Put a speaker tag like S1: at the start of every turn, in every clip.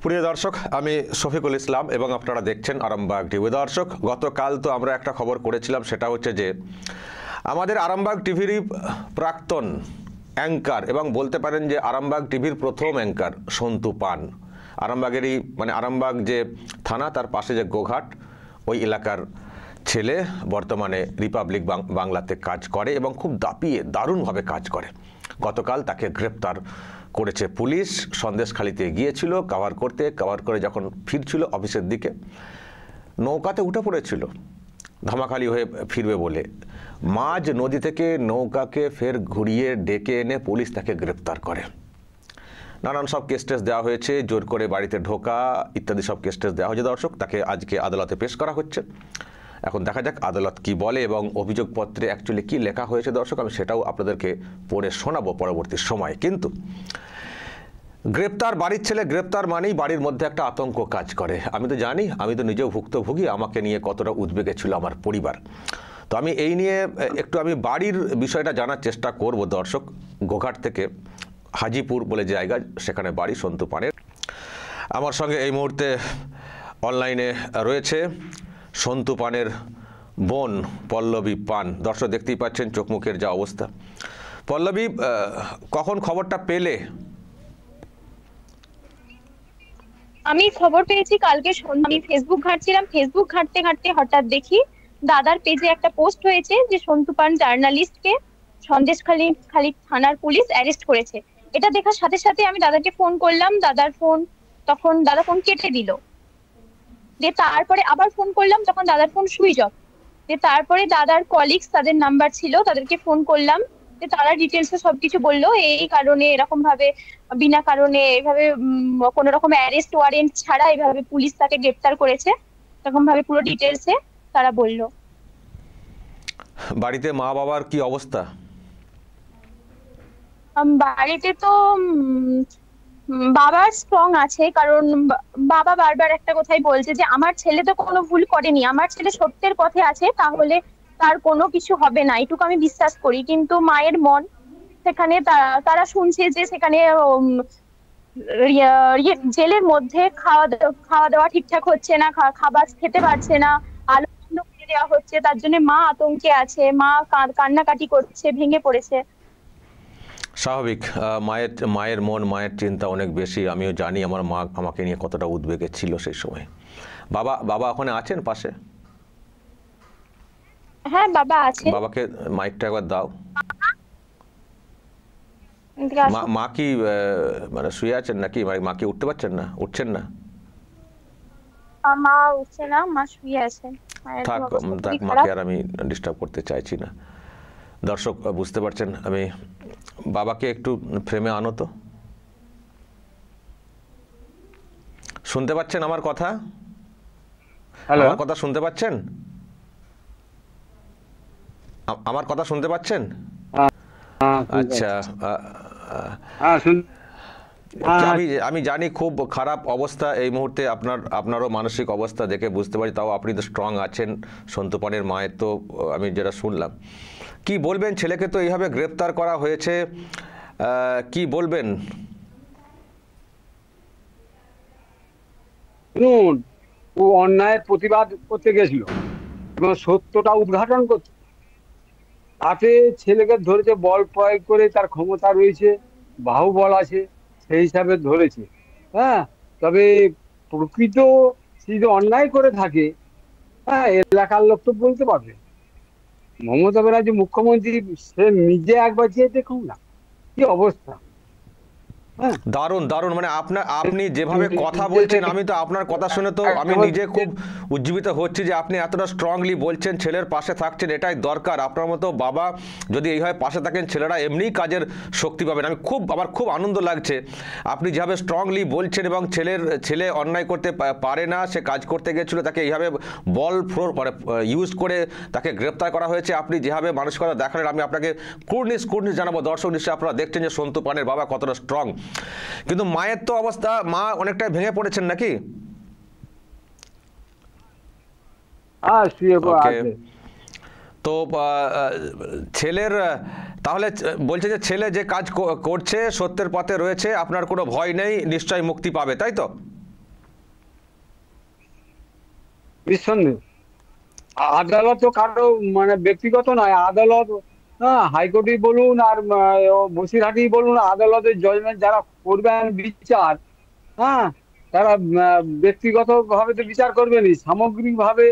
S1: প্রিয় দর্শক, আমি শফিকুল ইসলাম এবং আপনারা দেখছেন আরামবাগ টিভি। দর্শক, গতকাল তো আমরা একটা খবর করেছিলাম, সেটা হচ্ছে যে আমাদের আরামবাগ টিভিরই প্রাক্তন অ্যাঙ্কার এবং বলতে পারেন যে আরামবাগ টিভির প্রথম অ্যাঙ্কার সন্তু পান, আরামবাগেরই মানে আরামবাগ যে থানা তার পাশে যে গোঘাট ওই এলাকার ছেলে, বর্তমানে রিপাবলিক বাংলাতে কাজ করে এবং খুব দারুণভাবে কাজ করে। গতকাল তাকে গ্রেপ্তার করেছে পুলিশ। সন্দেশখালিতে গিয়েছিল কভার করে যখন ফিরছিল অফিসের দিকে, নৌকাতে উঠে পড়েছিল ধামাখালি হয়ে ফিরবে বলে। মাঝ নদী থেকে নৌকাকে ফের ঘুরিয়ে ডেকে এনে পুলিশ তাকে গ্রেপ্তার করে। নানান সব কেস টেস দেওয়া হয়েছে, জোর করে বাড়িতে ঢোকা ইত্যাদি সব কেস টেস দেওয়া হয়েছে। দর্শক, তাকে আজকে আদালতে পেশ করা হচ্ছে। এখন দেখা যাক আদালত কি বলে এবং অভিযোগপত্রে অ্যাকচুয়ালি কি লেখা হয়েছে। দর্শক, আমি সেটাও আপনাদেরকে পড়ে শোনাবো পরবর্তী সময়। কিন্তু গ্রেপ্তার বাড়ির ছেলে, গ্রেপ্তার মানেই বাড়ির মধ্যে একটা আতঙ্ক কাজ করে। আমি তো জানি, আমি তো নিজেও ভুক্তভোগী, আমাকে নিয়ে কতটা উদ্বেগে ছিল আমার পরিবার। তো আমি এই নিয়ে একটু বাড়ির বিষয়টা জানার চেষ্টা করব। দর্শক, গোঘাট থেকে হাজিপুর বলে জায়গা, সেখানে বাড়ি সন্তু পানের। আমার সঙ্গে এই মুহূর্তে অনলাইনে রয়েছে সন্তু পানের বোন পল্লবী পান। দর্শক, দেখতেই পাচ্ছেন চোখ মুখের যা অবস্থা। পল্লবী, কখন খবরটা পেলে?
S2: আমি খবর পেয়েছি কালকে সন্ধ্যা। আমি ফেসবুক ঘাঁটছিলাম, ফেসবুক ঘাঁটতে ঘাঁটতে হঠাৎ দেখি দাদার পেজে একটা পোস্ট হয়েছে যে সন্তু পান জার্নালিস্টকে সন্দেশখালী থানার পুলিশ অ্যারেস্ট করেছে। এটা দেখার সাথে সাথে আমি দাদাকে ফোন করলাম, তখন দাদা ফোন কেটে দিল। দিয়ে তারপরে আবার ফোন করলাম, তখন দাদার ফোন সুইচ অফ। দিয়ে তারপরে দাদার কলিগস, তাদের নাম্বার ছিল, তাদেরকে ফোন করলাম। তারা ডিটেলসে সবকিছু বললো, এই কারণে এরকম ভাবে বিনা কারণে এভাবে কোন রকম অ্যারেস্ট ওয়ারেন্ট ছাড়া এভাবে পুলিশ তাকে গ্রেপ্তার করেছে, এরকম ভাবে পুরো ডিটেলসে তারা বললো।
S1: বাড়িতে মা বাবার কি অবস্থা?
S2: বাড়িতে তো বাবা স্ট্রং আছে, কারণ বাবা বারবার একটা কথাই বলছে যে আমার ছেলে তো কোনো ভুল করেনি, আমার ছেলে সত্যের পথে আছে, তাহলে তার কোনো কিছু হবে না, এটুকু আমি বিশ্বাস করি। কিন্তু মায়ের মন, সেখানে তারা শুনছে যে সেখানে জেলের মধ্যে খাওয়া দাওয়া ঠিকঠাক হচ্ছে না, খাবার খেতে পারছে না, আলো বন্ধ করে দেওয়া হচ্ছে, তার জন্য মা আতঙ্কে আছে, মা কান্নাকাটি করছে, ভেঙে পড়েছে।
S1: স্বাভাবিক, মায়ের মন, মায়ের চিন্তা অনেক বেশি। আমিও জানি আমার মা আমাকে নিয়ে কতটা উদ্বেগে ছিল সেই সময়। বাবা ওখানে আছেন পাশে?
S2: হ্যাঁ, বাবা আছে।
S1: বাবাকে মাইকটা একবার দাও। মা কি মানে শুয়ে আছেন নাকি? মা কি উঠতে পারছেন না, উঠছেন না?
S2: মা উঠছে না, মা শুয়ে আছে।
S1: থাক, মাকে আর আমি ডিস্টার্ব করতে চাইছি না। দর্শক, বুঝতে পারছেন, আমি বাবাকে একটু ফ্রেমে আনো তো। শুনতে পাচ্ছেন আমার কথা? আমার কথা শুনতে পাচ্ছেন? আমার কথা শুনতে পাচ্ছেন? আচ্ছা, আমি জানি খুব খারাপ অবস্থা এই মুহূর্তে আপনারও মানসিক অবস্থা দেখে বুঝতে পারি। তাও আপনি তো স্ট্রং আছেন। সন্তু পানের মায়ের তো আমি যেটা শুনলাম, কি বলবেন? ছেলেকে তো এইভাবে গ্রেপ্তার করা হয়েছে, কি বলবেন?
S3: ও অন্যায়ের প্রতিবাদ করতে গেছিল এবং সত্যটা উদ্ঘাটন করতে, তাতে ছেলেকে ধরেছে বল প্রয়োগ করে, তার ক্ষমতা রয়েছে, বাহুবল আছে, সেই হিসাবে ধরেছে। হ্যাঁ, তবে প্রকৃত সে যদি অন্যায় করে থাকে, হ্যাঁ, এলাকার লোক তো বলতে পারবে। মমতা ব্যানার্জি মুখ্যমন্ত্রী, সে নিজে একবার যেয়ে দেখুন না কি অবস্থা।
S1: দারুণ দারুণ, মানে আপনি যেভাবে কথা বলছেন, আমি তো আপনার কথা শুনে তো আমি নিজে খুব উজ্জীবিত হচ্ছি যে আপনি এতটা স্ট্রংলি বলছেন, ছেলের পাশে থাকছেন, এটাই দরকার। আপনার মতো বাবা যদি এইভাবে পাশে থাকেন, ছেলেরা এমনিই কাজের শক্তি পাবেন। আমার খুব আনন্দ লাগছে আপনি যেভাবে স্ট্রংলি বলছেন এবং ছেলে অন্যায় করতে পারে না, সে কাজ করতে গেছিল, তাকে এইভাবে বল মানে ইউজ করে তাকে গ্রেপ্তার করা হয়েছে। আপনি যেভাবে মানসিকতা দেখালেন, আমি আপনাকে কুর্নিশ জানাবো। দর্শক নিশ্চয়ই আপনারা দেখছেন যে সন্তু পানের বাবা কতটা স্ট্রং। কিন্তু মায়ের তো অবস্থা, মা অনেকটাই ভেঙে পড়েছেন নাকি? তো ছেলের তাহলে বলছে যে ছেলে যে কাজ করছে সত্যের পথে রয়েছে, আপনার কোনো ভয় নেই, নিশ্চয়ই মুক্তি পাবে, তাই তো?
S3: নিঃসন্দেহে আদালত তো কারো মানে ব্যক্তিগত নয়, আদালত, হ্যাঁ, হাইকোর্টই বলুন আর বসিরহাটই বলুন, আদালতের জজমেন্ট যারা করবেন বিচার, হ্যাঁ, তারা ব্যক্তিগত ভাবে তো বিচার করবেনই, সামগ্রিক ভাবে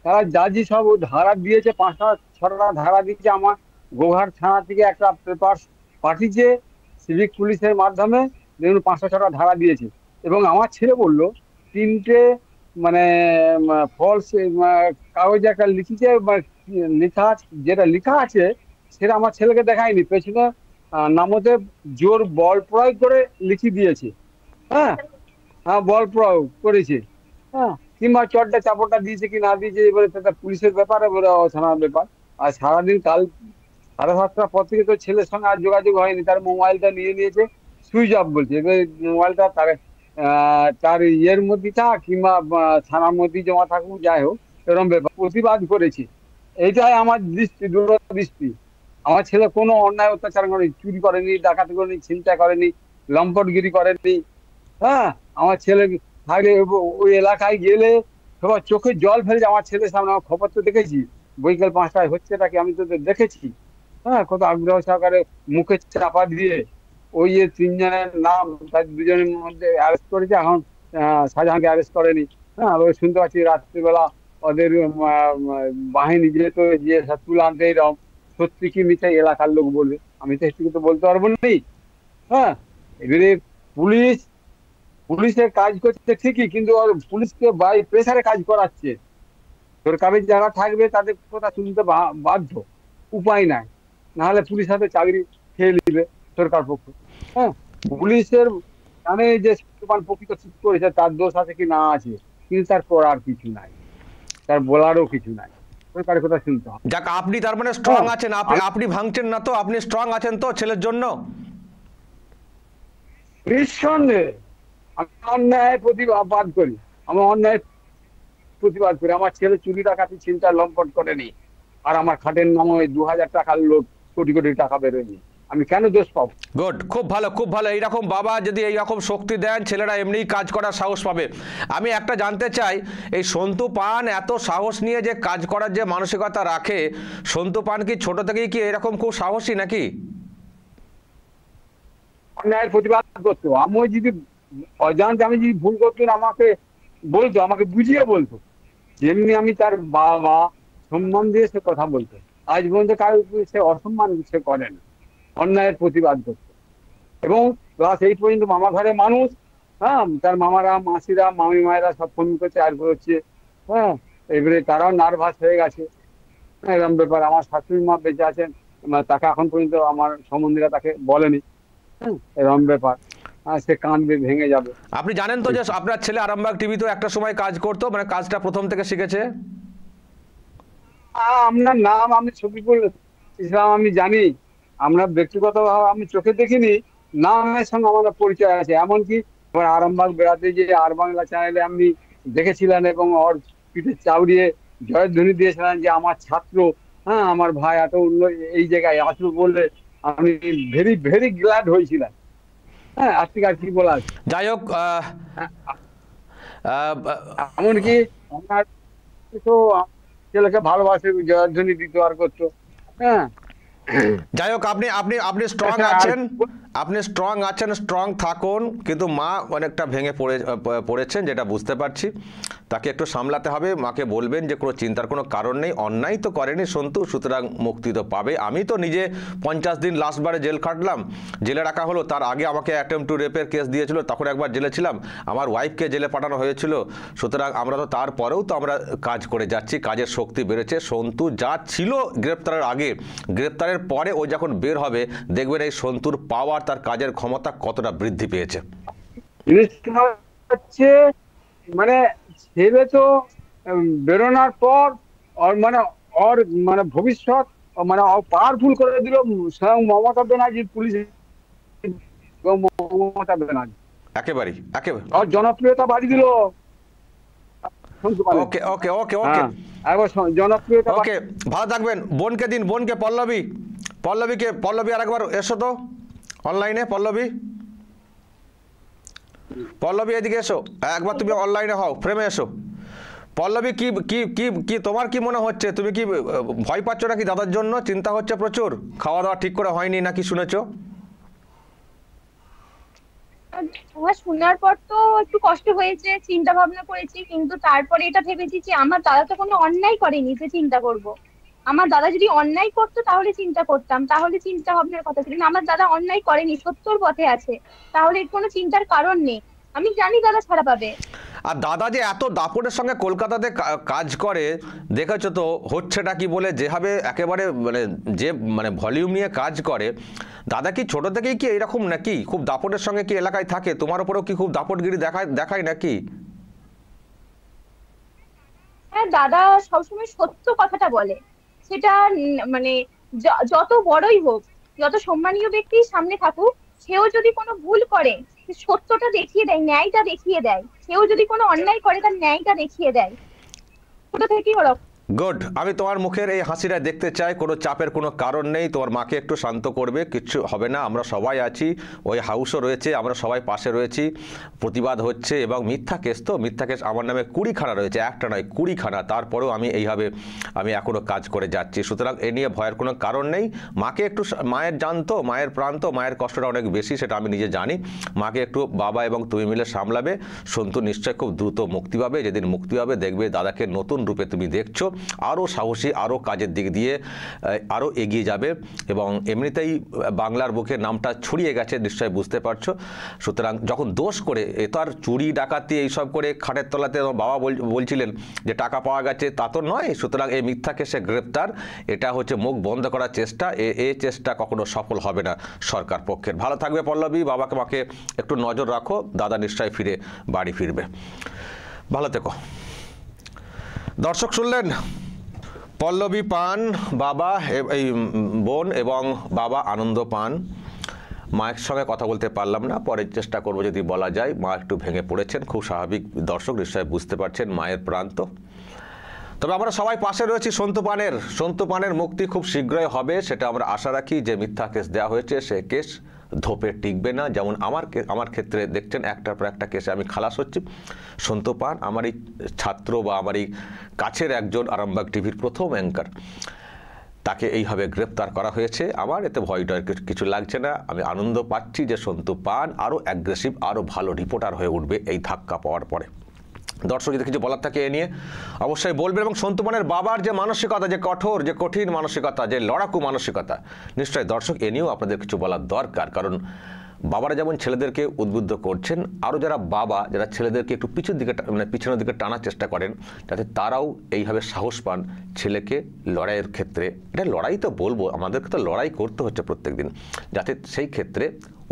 S3: তারা জাজি সব ধারা দিয়েছে, 5টা 6টা ধারা দিয়েছে। আমার গোঘাট থানা থেকে একটা পেপার পাঠিয়েছে সিভিক পুলিশের মাধ্যমে, দেখুন 5টা 6টা ধারা দিয়েছে। এবং আমার ছেলে বললো 3টে মানে ফলস কাগজে একটা লিখেছে, লেখা আছে, যেটা লেখা আছে সেটা আমার ছেলেকে দেখায়নি, পেছনে নামতে জোর বল প্রয়োগ করে লিখে দিয়েছে। হ্যাঁ, হ্যাঁ, বল প্রয়োগ করেছে। হ্যাঁ, কিংবা চটটা চাপড়টা দিয়েছে কি না দিয়েছে, এবারে সেটা পুলিশের ব্যাপার, এবারে থানার ব্যাপার। আর সারাদিন কাল 7:30টার পর থেকে তো ছেলের সঙ্গে আর যোগাযোগ হয়নি, তার মোবাইলটা নিয়ে নিয়েছে, সুইচ অফ বলছে। এবার মোবাইলটা তার ইয়ের মধ্যে থাক কিংবা থানার মধ্যে জমা থাকুক, যাই হোক, এরকম ব্যাপার প্রতিবাদ করেছি। এইটাই আমার দৃষ্টি, দূরদৃষ্টি। আমার ছেলে কোনো অন্যায় অত্যাচার করেনি, চুরি করেনি, ডাকাতি করেনি, ছিনতাই করেনি, লম্পটগিরি করেনি। হ্যাঁ, আমার ছেলে থাকলে ওই এলাকায় গেলে সবার চোখে জল ফেলেছে আমার ছেলের সামনে। আমার খবর তো দেখেছি, বৈকাল 5টায় হচ্ছে নাকি, আমি তো দেখেছি। হ্যাঁ, কত আগ্রহ সহকারে মুখে চাপা দিয়ে ওই যে 3জনের নাম, তার 2জনের মধ্যে অ্যারেস্ট করেছে, এখন শাহজাহানকে অ্যারেস্ট করেনি। হ্যাঁ, ওই শুনতে পাচ্ছি রাত্রিবেলা ওদের বাহিনী যেহেতু যে তুলে আনতে, এরকম সত্যি কি মিথ্যা এলাকার লোক বলবে, আমি তো একটু তো বলতে পারবো না। হ্যাঁ, এবারে পুলিশের কাজ করছে ঠিকই, কিন্তু পুলিশকে বাই প্রেসারে কাজ করাচ্ছে। সরকারের যারা থাকবে তাদের কথা শুনতে বাধ্য, উপায় নাই, নাহলে পুলিশ হাতে চাকরি খেয়ে নিবে সরকার পক্ষ। হ্যাঁ, পুলিশের জানে যে প্রকৃত ঠিক করেছে, তার দোষ আছে কি না আছে, কিন্তু তার করার কিছু নাই, তার বলারও কিছু নাই, সরকারের কথা শুনতে হবে।
S1: যাক, আপনি তার মানে স্ট্রং
S3: হ্যাঁ,
S1: আছেন, আপনি ভাঙছেন না তো, আপনি স্ট্রং আছেন তো ছেলের জন্য?
S3: নিঃসন্দেহে আমি অন্যায় প্রতিবাদ করি, আমার ছেলে চুরি ডাকাতি ছিনতাই লম্পট করেনি, আর আমার খাটের নামে 2000 টাকার লোক কোটি কোটি টাকা বেরোয়নি, আমি কেন দোষ পাবো?
S1: গুড, খুব ভালো, খুব ভালো। এইরকম বাবা যদি এইরকম শক্তি দেন, ছেলেরা এমনিই কাজ করার সাহস পাবে। আমি একটা জানতে চাই, এই সন্তু পান এত সাহস নিয়ে যে কাজ করার যে মানসিকতা রাখে, সন্তু পান কি ছোট থেকেই কি এরকম খুব সাহসী নাকি?
S3: অন্যায়ের প্রতিবাদ করতো, আমি যদি অজান্তে আমি যদি ভুল করতেন আমাকে বলতো, আমাকে বুঝিয়ে বলতো, যেমনি আমি তার বাবা সম্মান দিয়ে সে কথা বলতো। আজ পর্যন্ত কারো সে অসম্মান সে করে না, অন্যায়ের প্রতিবাদ করতো। এবং ক্লাস 8 পর্যন্ত মামা ঘরে মানুষ। হ্যাঁ, তার মামারা, মাসিরা, মামি মায়েরা সব ফোন করছে, আর হচ্ছে। হ্যাঁ, এবারে তারাও নার্ভাস হয়ে গেছে। এরকম ব্যাপার। আমার শাশুড়ি মা বেঁচে আছেন, তাকে এখন পর্যন্ত আমার সম্বন্ধীরা তাকে বলেনি। হ্যাঁ, এরকম ব্যাপার। সে কাঁদবে, ভেঙে যাবে।
S1: আপনি জানেন তো যে আপনার ছেলে আরামবাগ টিভিতেও একটা সময় কাজ করতো, মানে কাজটা প্রথম থেকে শিখেছে?
S3: আপনার নাম আমি শফিকুল ইসলাম আমি জানি, আমরা ব্যক্তিগতভাবে আমি চোখে দেখিনি, নামের সঙ্গে আমাদের পরিচয় আছে। এমনকি আরামবাগ বেড়াতে যে আর বাংলা চ্যানেলে আপনি দেখেছিলেন, এবং ওর পিঠে চাউড়িয়ে জয়ধ্বনি দিয়েছিলেন যে আমার ছাত্র, হ্যাঁ, আমার ভাই এত এই জায়গায় আসলো বললে আমি ভেরি ভেরি গ্ল্যাড হয়েছিলাম। হ্যাঁ, আর ঠিক আর কি বলা আছে।
S1: যাই হোক,
S3: এমনকি আমার তো ছেলেকে ভালোবাসে, জয়ধ্বনি দিতে আর করতো। হ্যাঁ,
S1: যাই হোক, আপনি আপনি আপনি স্ট্রং আছেন, আপনি স্ট্রং আছেন, স্ট্রং থাকুন। কিন্তু মা অনেকটা ভেঙে পড়েছেন, যেটা বুঝতে পারছি। তাকে একটু সামলাতে হবে। মাকে বলবেন যে কোনো চিন্তার কোনো কারণ নেই, অন্যায় তো করেনি সন্তু, সুতরাং মুক্তি তো পাবে। আমি তো নিজে 50 দিন লাস্টবারে জেল খাটলাম, জেলে রাখা হলো। তার আগে আমাকে অ্যাটেম্প টু রেপের কেস দিয়েছিল, তখন একবার জেলে ছিলাম। আমার ওয়াইফকে জেলে পাঠানো হয়েছিল। সুতরাং আমরা তো তারপরেও তো আমরা কাজ করে যাচ্ছি, কাজের শক্তি বেড়েছে। সন্তু যা ছিল গ্রেপ্তারের আগে, গ্রেপ্তারের পরে ও যখন বের হবে, দেখবেন এই সন্তুর পাওয়ার, তার কাজের ক্ষমতা কতটা বৃদ্ধি পেয়েছে।
S3: হচ্ছে মানে ছেলে তো বেরোনোর পর ওর ভবিষ্যৎ পাওয়ারফুল করে দিল স্বয়ং মমতা ব্যানার্জি, পুলিশ মমতা ব্যানার্জি
S1: একেবারে
S3: ওর জনপ্রিয়তা বাড়িয়ে দিল।
S1: ওকে ওকে ওকে ওকে
S3: জনপ্রিয়তা।
S1: ওকে, ভালো থাকবেন। বোনকে দিন, বোনকে পল্লবী আরেকবার এসো তো অনলাইনে। পল্লবী এদিকে এসো, একবার তুমি অনলাইনে হও, ফ্রেমে এসো। পল্লবী, কি কি কি কি তোমার কি মনে হচ্ছে? তুমি কি ভয় পাচ্ছ নাকি দাদার জন্য? চিন্তা হচ্ছে প্রচুর, খাওয়া দাওয়া ঠিক করে হয়নি নাকি শুনেছো?
S2: আমার শোনার পর তো একটু কষ্ট হয়েছে, চিন্তা ভাবনা করেছি, কিন্তু তারপরে এটা ভেবেছি যে আমার দাদা তো কোনো অন্যায় করেনি যে চিন্তা করব। আমার দাদা যদি অন্যায় করতো তাহলে চিন্তা করতাম, তাহলে চিন্তা ভাবনার কথা ছিল। কিন্তু আমার দাদা অন্যায় করেনি, সত্যর পথে আছে, তাহলে এর কোনো চিন্তার কারণ নেই। আমি জানি দাদা ছাড়া পাবে।
S1: আর দাদা যে এত দাপটের সঙ্গে কলকাতাতে কাজ করে, দেখেছো তো হচ্ছেটা কি বলে, যেভাবে একেবারে মানে ভলিউম নিয়ে কাজ করে। দাদা কি ছোট থেকেই কি এরকম নাকি? খুব দাপটের সঙ্গে কি এলাকায় থাকে? তোমার উপরেও কি খুব দাপটগিরি দেখায় নাকি?
S2: হ্যাঁ, দাদা সবসময় সত্য কথাটা বলে। সেটা মানে যত বড়ই হোক, যত সম্মানীয় ব্যক্তি সামনে থাকুক, সেও যদি কোনো ভুল করে সে সত্যটা দেখিয়ে দেয়, ন্যায়টা দেখিয়ে দেয়। সেও যদি কোনো অন্যায় করে তার ন্যায়টা দেখিয়ে দেয়। ছোট থেকেই ওরকম।
S1: গুড, আমি তোমার মুখের এই হাসিটা দেখতে চাই। কোনো চাপের কোনো কারণ নেই, তোমার মাকে একটু শান্ত করবে, কিচ্ছু হবে না, আমরা সবাই আছি। ওই হাউসও রয়েছে, আমরা সবাই পাশে রয়েছি। প্রতিবাদ হচ্ছে এবং মিথ্যা কেস, তো মিথ্যা কেস আমার নামে 20খানা রয়েছে, একটা নয় 20খানা। তারপরেও আমি এইভাবে এখনও কাজ করে যাচ্ছি। সুতরাং এ নিয়ে ভয়ের কোনো কারণ নেই। মাকে একটু, মায়ের জানতো, মায়ের প্রান্ত, মায়ের কষ্টটা অনেক বেশি, সেটা আমি নিজে জানি। মাকে একটু বাবা এবং তুমি মিলে সামলাবে। সন্তু নিশ্চয় খুব দ্রুত মুক্তি পাবে। যেদিন মুক্তি পাবে দেখবে দাদাকে নতুন রূপে তুমি দেখছো, আরও সাহসী, আরও কাজের দিক দিয়ে আরও এগিয়ে যাবে। এবং এমনিতেই বাংলার বুকে নামটা ছড়িয়ে গেছে, নিশ্চয়ই বুঝতে পারছো। সুতরাং যখন দোষ করে, এ তো আর চুরি ডাকাতি এইসব করে খাটের তলাতে বাবা বলছিলেন যে টাকা পাওয়া গেছে, তা তো নয়। সুতরাং এই মিথ্যা কেসে গ্রেপ্তার, এটা হচ্ছে মুখ বন্ধ করার চেষ্টা। এই চেষ্টা কখনো সফল হবে না সরকার পক্ষের। ভালো থাকবে পল্লবী, বাবাকে মাকে একটু নজর রাখো, দাদা নিশ্চয়ই বাড়ি ফিরবে। ভালো থেকো। দর্শক শুনলেন, পল্লবী পান, বাবা এই বোন এবং বাবা আনন্দ পান। মায়ের সঙ্গে কথা বলতে পারলাম না, পরে চেষ্টা করবো যদি বলা যায়। মা একটু ভেঙে পড়েছেন, খুব স্বাভাবিক। দর্শক নিশ্চয়ই বুঝতে পারছেন মায়ের প্রান্ত। তবে আমরা সবাই পাশে রয়েছি। সন্তু পানের মুক্তি খুব শীঘ্রই হবে, সেটা আমরা আশা রাখি। যে মিথ্যা কেস দেওয়া হয়েছে সে কেস ধোপে টিকবে না। যেমন আমার ক্ষেত্রে দেখছেন একটার পর একটা কেসে আমি খালাস হচ্ছি। সন্তু পান আমারই ছাত্র বা আমারই কাছের একজন, আরামবাগ টিভির প্রথম অ্যাঙ্কার। তাকে এইভাবে গ্রেপ্তার করা হয়েছে। আমার এতে ভয়টার কিছু লাগছে না। আমি আনন্দ পাচ্ছি যে সন্তু পান আরও অ্যাগ্রেসিভ, আরও ভালো রিপোর্টার হয়ে উঠবে এই ধাক্কা পাওয়ার পরে। দর্শক যদি কিছু বলার থাকে এ নিয়ে অবশ্যই বলবেন। এবং সন্তু পানের বাবার যে মানসিকতা, যে কঠোর, যে কঠিন মানসিকতা, যে লড়াকু মানসিকতা, নিশ্চয়ই দর্শক এ নিয়েও আপনাদের কিছু বলার দরকার। কারণ বাবারা যেমন ছেলেদেরকে উদ্বুদ্ধ করছেন, আরও যারা বাবা, যারা ছেলেদেরকে একটু পিছনের দিকে টানার চেষ্টা করেন, যাতে তারাও এইভাবে সাহস পান ছেলেকে লড়াইয়ের ক্ষেত্রে। এটা লড়াই তো বলবো, আমাদেরকে তো লড়াই করতে হচ্ছে প্রত্যেক দিন, যাতে সেই ক্ষেত্রে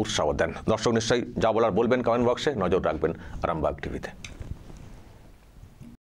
S1: উৎসাহ দেন। দর্শক নিশ্চয়ই যা বলার বলবেন কমেন্ট বক্সে, নজর রাখবেন আরামবাগ টিভিতে।